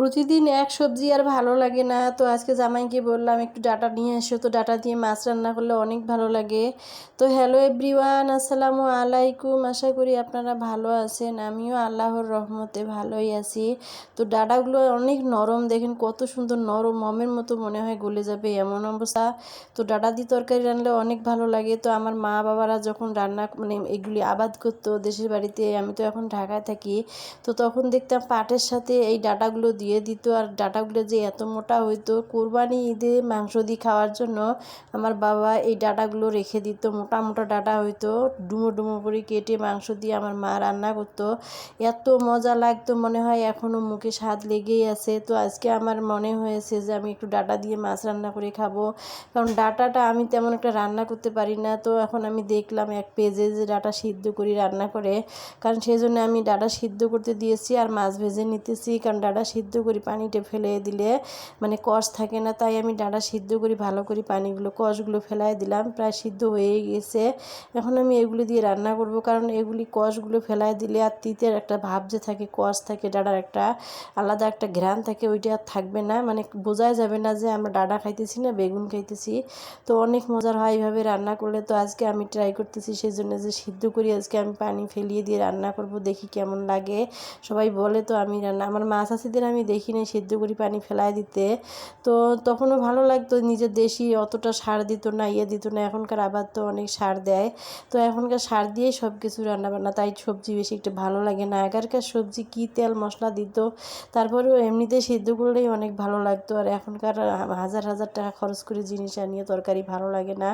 প্রতিদিন এক সবজি আর ভালো লাগে না, তো আজকে জামাইকে বললাম একটু ডাঁটা নিয়ে এসো, তো ডাঁটা দিয়ে মাছ রান্না করলে অনেক ভালো লাগে। তো হ্যালো এভরিওয়ান, আসসালামু আলাইকুম। আশা করি আপনারা ভালো আছেন, আমিও আল্লাহর রহমতে ভালোই আছি। তো ডাঁটাগুলো অনেক নরম, দেখেন কত সুন্দর নরম, মমের মতো মনে হয় গলে যাবে এমন অবস্থা। তো ডাঁটা দিয়ে তরকারি রান্নলে অনেক ভালো লাগে। তো আমার মা বাবারা যখন রান্না এগুলি আবাদ করতো দেশের বাড়িতে, আমি তো এখন ঢাকায় থাকি, তো তখন দেখতাম পাটের সাথে এই ডাঁটাগুলো দিয়ে দিত। আর ডাঁটাগুলো যে এত মোটা হইতো, কোরবানি ঈদে মাংস দিয়ে খাওয়ার জন্য আমার বাবা এই ডাঁটাগুলো রেখে দিত। মোটা মোটা ডাঁটা হইতো, ডুমো ডুমো করে কেটে মাংস দিয়ে আমার মা রান্না করতো। এত মজা লাগতো, মনে হয় এখনও মুখে স্বাদ লেগেই আছে। তো আজকে আমার মনে হয়েছে যে আমি একটু ডাঁটা দিয়ে মাছ রান্না করে খাবো, কারণ ডাঁটাটা আমি তেমন একটা রান্না করতে পারি না। তো এখন আমি দেখলাম এক পেজে যে ডাঁটা সিদ্ধ করে রান্না করে, কারণ সেই জন্য আমি ডাঁটা সিদ্ধ করতে দিয়েছি আর মাছ ভেজে নিতেছি। কারণ ডাঁটা সিদ্ধ করে পানিটা ফেলে দিলে কষ থাকে না, তাই আমি ডাঁটা সিদ্ধ করি ভালো করে, পানিগুলো কষগুলো ফেলাই দিলাম, প্রায় সিদ্ধ হয়ে গেছে। এখন আমি এগুলি দিয়ে রান্না করব, কারণ এগুলি কষগুলো ফেলাই দিলে আর তিতের একটা ভাব যে থাকে, কষ থাকে, ডাঁটার একটা আলাদা একটা ঘ্রাণ থাকে, ওইটা আর থাকবে না, বোঝাই যাবে না যে আমরা ডাঁটা খাইতেছি না বেগুন খাইতেছি। তো অনেক মজার হয় এইভাবে রান্না করলে। তো আজকে আমি ট্রাই করতেছি সেই জন্য যে সিদ্ধ করি আজকে আমি পানি ফেলিয়ে দিয়ে রান্না করব, দেখি কেমন লাগে। সবাই বলে তো আমি আমার মা চাষিদের আমি দেখি নাই সিদ্ধ করি পানি ফেলায় দিতে। তো তখনও ভালো লাগতো, নিজের দেশি অতটা সার দিত না, দিত না। এখনকার আবার তো অনেক সার দেয়, তো এখনকার সার দিয়েই সব কিছু রান্নাবান্না, তাই সবজি বেশি একটা ভালো লাগে না। আগেরকার সবজি কী তেল মশলা দিত, তারপরেও এমনিতে সিদ্ধ করলেই অনেক ভালো লাগতো। আর এখনকার হাজার হাজার টাকা খরচ করে জিনিস আনিয়ে তরকারি ভালো লাগে না,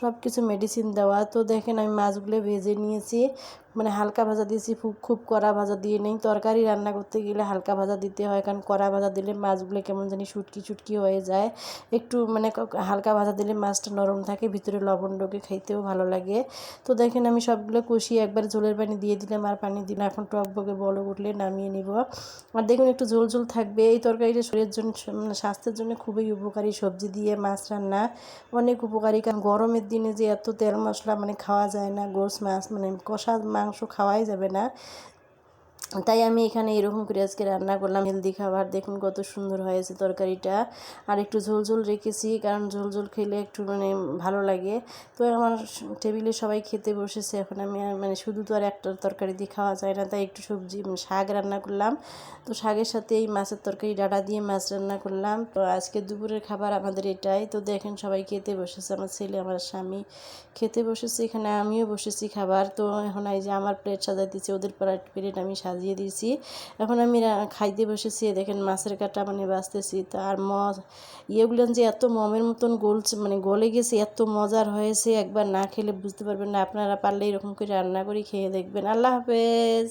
সব কিছু মেডিসিন দেওয়া। তো দেখেন আমি মাছগুলো ভেজে নিয়েছি, হালকা ভাজা দিয়েছি, খুব কড়া ভাজা দিয়ে নেই। তরকারি রান্না করতে গেলে হালকা ভাজা দিতে হয়, কারণ কড়া ভাজা দিলে মাছগুলো কেমন জানি শুটকি শুটকি হয়ে যায়। একটু হালকা ভাজা দিলে মাছটা নরম থাকে, ভিতরে লবণ ঢোকে, খাইতেও ভালো লাগে। তো দেখেন আমি সবগুলো কষিয়ে একবার ঝোলের পানি দিয়ে দিলাম, আর পানি দিলাম, এখন টকবকে বলক উঠলে নামিয়ে নিব। আর দেখুন একটু ঝোল ঝোল থাকবে। এই তরকারিটা শরীরের জন্য স্বাস্থ্যের জন্য খুবই উপকারী, সবজি দিয়ে মাছ রান্না অনেক উপকারী। কারণ গরমের দিনে যে এত তেল মশলা খাওয়া যায় না, গোস মাছ কষা মাংস খাওয়াই যাবে না, তাই আমি এখানে এরকম করে আজকে রান্না করলাম হেলদি খাবার। দেখুন কত সুন্দর হয়েছে তরকারিটা। আর একটু ঝোল ঝোল রেখেছি, কারণ ঝোল ঝোল খেলে একটু ভালো লাগে। তো আমার টেবিলে সবাই খেতে বসেছে, এখন আমি শুধু তো আর একটা তরকারি দিয়ে খাওয়া যায় না, তাই একটু সবজি শাক রান্না করলাম। তো শাকের সাথে এই মাছের তরকারি, ডাঁটা দিয়ে মাছ রান্না করলাম। তো আজকে দুপুরের খাবার আমাদের এটাই। তো দেখেন সবাই খেতে বসেছে, আমার ছেলে আমার স্বামী খেতে বসেছে, এখানে আমিও বসেছি খাবার। তো এখন এই যে আমার প্লেট সাজাইতেছি, ওদের প্লেট আমি সাজিয়ে দিয়েছি, এখন আমি খাইতে বসেছি। দেখেন মাছের কাটা বাছতেছি। তার ইয়েগুলো যে এত মমের মতন গলে গেছে, এত মজার হয়েছে, একবার না খেলে বুঝতে পারবেন না। আপনারা পারলে এরকম করে রান্না করে খেয়ে দেখবেন। আল্লাহ হাফেজ।